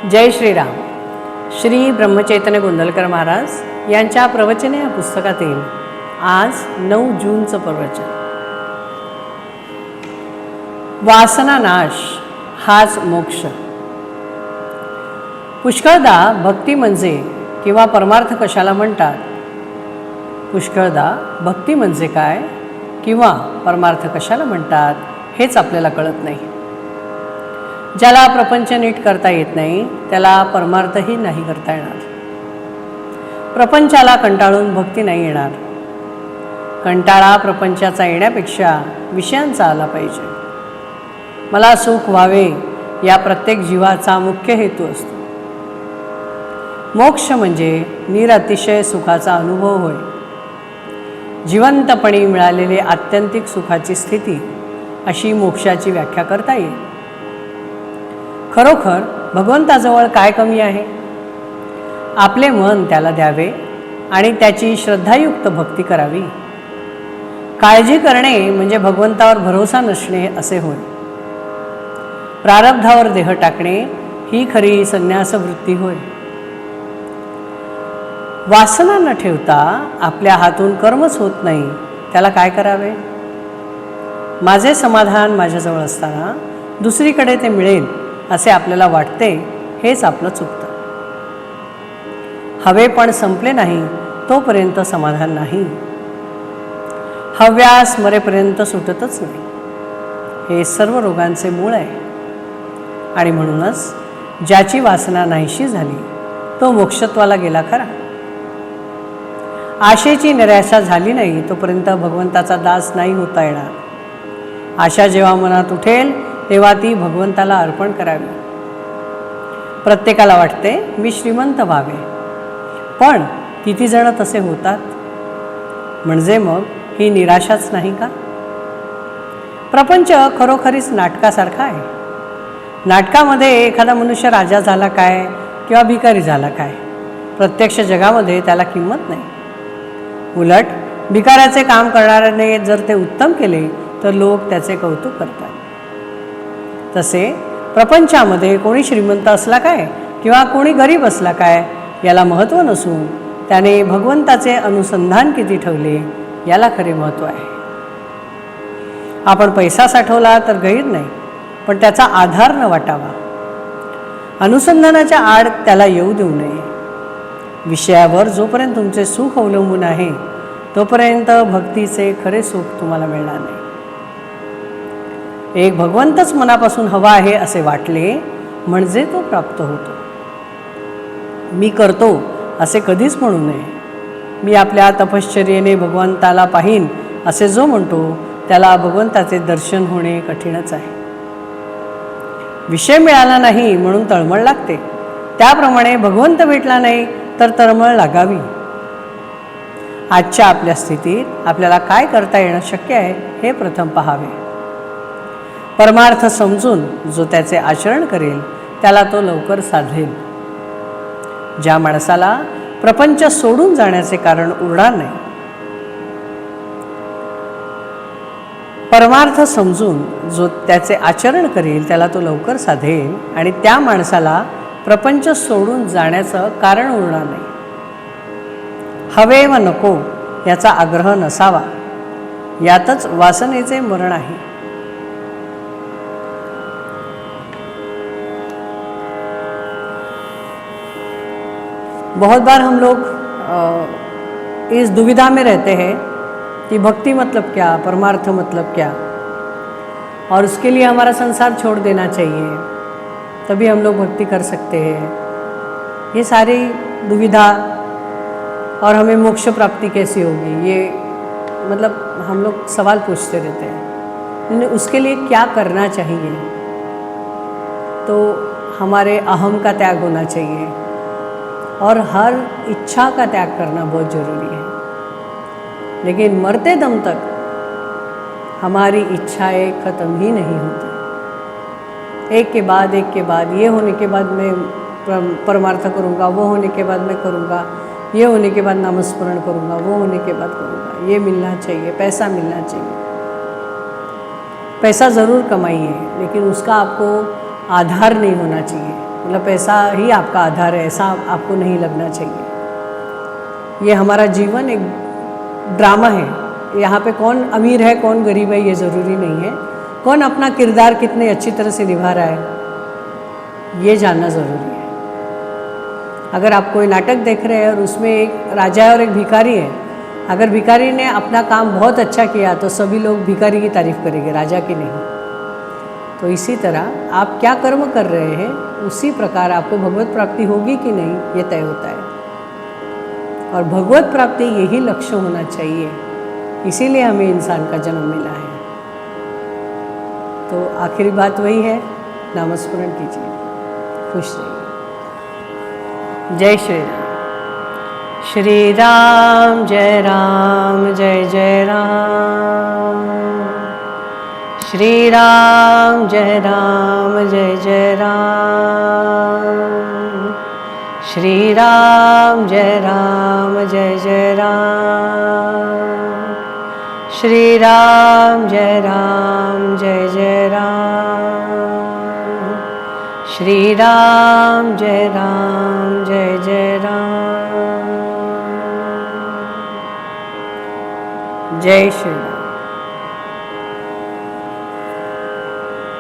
जय श्रीराम. श्री ब्रह्मचैतन्य गोंदलकर महाराज यांच्या प्रवचने या पुस्तकातील आज 9 जूनचं प्रवचन. वासना नाश हाच मोक्ष. पुष्कळदा भक्ती म्हणजे किंवा परमार्थ कशाला म्हणतात, पुष्कळदा भक्ती म्हणजे काय किंवा परमार्थ कशाला म्हणतात हेच आपल्याला कळत नाही. ज्याला प्रपंच नीट करता येत नाही त्याला परमार्थही नाही करता येणार. प्रपंचाला कंटाळून भक्ती नाही येणार. कंटाळा प्रपंचाचा येण्यापेक्षा विषयांचा आला पाहिजे. मला सुख व्हावे या प्रत्येक जीवाचा मुख्य हेतू असतो. मोक्ष म्हणजे निरतिशय सुखाचा अनुभव होय. जिवंतपणी मिळालेले आत्यंतिक सुखाची स्थिती अशी मोक्षाची व्याख्या करता येईल. खरोखर भगवंताजवळ काय कमी आहे? आपले मन त्याला द्यावे आणि त्याची श्रद्धायुक्त भक्ती करावी. काळजी करणे म्हणजे भगवंतावर भरोसा नसणे असे होय. प्रारब्धावर देह टाकणे ही खरी संन्यास वृत्ती होय. वासना न ठेवता आपल्या हातून कर्मच होत नाही, त्याला काय करावे? माझे समाधान माझ्याजवळ असताना दुसरीकडे ते मिळेल असे आपल्याला वाटते, हेच आपलं चुकतं. हवे पण संपले नाही तोपर्यंत समाधान नाही. हव्यास मरेपर्यंत सुटतच नाही. हे सर्व रोगांचे मूळ आहे. आणि म्हणूनच ज्याची वासना नाहीशी झाली तो मोक्षत्वाला गेला खरा. आशेची निराशा झाली नाही तोपर्यंत भगवंताचा दास नाही होता येणार. आशा जेव्हा मनात उठेल तेव्हा ती भगवंताला अर्पण करावी. प्रत्येकाला वाटते मी श्रीमंत व्हावे, पण किती जण तसे होतात? म्हणजे मग ही निराशाच नाही का? प्रपंच खरोखरीच नाटकासारखा आहे. नाटकामध्ये एखादा मनुष्य राजा झाला काय किंवा भिकारी झाला काय, प्रत्यक्ष जगामध्ये त्याला किंमत नाही. उलट भिकाऱ्याचे काम करणाऱ्याने जर ते उत्तम केले तर लोक त्याचे कौतुक करतात. तसे प्रपंचामध्ये कोणी श्रीमंत असला काय किंवा कोणी गरीब असला काय याला महत्त्व नसून त्याने भगवंताचे अनुसंधान किती ठेवले याला खरे महत्त्व आहे. आपण पैसा साठवला तर गैर नाही, पण त्याचा आधार न वाटावा. अनुसंधानाच्या आड त्याला येऊ देऊ नये. विषयावर जोपर्यंत तुमचे सुख अवलंबून आहे तोपर्यंत भक्तीचे खरे सुख तुम्हाला मिळणार नाही. एक भगवंतच मनापासून हवा आहे असे वाटले म्हणजे तो प्राप्त होतो. मी करतो असे कधीच म्हणू नये. मी आपल्या तपश्चर्येने भगवंताला पाहीन असे जो म्हणतो त्याला भगवंताचे दर्शन होणे कठीणच आहे. विषय मिळाला नाही म्हणून तळमळ लागते, त्याप्रमाणे भगवंत भेटला नाही तर तळमळ लागावी. आजच्या आपल्या स्थितीत आपल्याला काय करता येणं शक्य आहे हे प्रथम पहावे. परमार्थ समजून जो त्याचे आचरण करेल त्याला तो लवकर साधेल. ज्या माणसाला प्रपंच सोडून जाण्याचे कारण उरणार नाही, परमार्थ समजून जो त्याचे आचरण करेल त्याला तो लवकर साधेल आणि त्या माणसाला प्रपंच सोडून जाण्याचं कारण उरणार नाही. हवे व नको याचा आग्रह नसावा, यातच वासनेचे मरण आहे. बहुत बार हम लोग इस दुविधा में रहते हैं कि भक्ति मतलब क्या, परमार्थ मतलब क्या, और उसके लिए हमारा संसार छोड़ देना चाहिए तभी हम लोग भक्ति कर सकते हैं. ये सारी दुविधा और हमें मोक्ष प्राप्ति कैसी होगी, ये मतलब हम लोग सवाल पूछते रहते हैं. उसके लिए क्या करना चाहिए? तो हमारे अहम का त्याग होना चाहिए और हर इच्छा का त्याग करना बहुत ज़रूरी है. लेकिन मरते दम तक हमारी इच्छाएं ख़त्म ही नहीं होती. एक के बाद ये होने के बाद मैं परमार्थ करूँगा, वो होने के बाद मैं करूँगा, ये होने के बाद नामस्मरण करूँगा, वो होने के बाद करूँगा. ये मिलना चाहिए, पैसा मिलना चाहिए. पैसा ज़रूर कमाइए लेकिन उसका आपको आधार नहीं होना चाहिए. मतलब पैसा ही आपका आधार है, ऐसा आपको नहीं लगना चाहिए। ये हमारा जीवन एक ड्रामा है। यहाँ पे कौन अमीर है कौन गरीब है ये ज़रूरी नहीं है, कौन अपना किरदार कितने अच्छी तरह से निभा रहा है ये जानना ज़रूरी है। अगर आप कोई नाटक देख रहे हैं और उसमें एक राजा है और एक भिखारी है, अगर भिखारी ने अपना काम बहुत अच्छा किया तो सभी लोग भिखारी की तारीफ करेंगे, राजा की नहीं। तो इसी तरह आप क्या कर्म कर रहे हैं उसी प्रकार आपको भगवत प्राप्ति होगी कि नहीं ये तय होता है। और भगवत प्राप्ति यही लक्ष्य होना चाहिए, इसीलिए हमें इंसान का जन्म मिला है। तो आखिरी बात वही है, नामस्मरण कीजिए, खुश रहिए। जय श्री राम। श्री राम जय राम जय जय राम। श्री राम जय राम जय जय राम। श्री राम जय राम जय जय राम। श्री राम जय राम जय जय राम। श्री राम जय राम जय जय राम। जय श्री राम।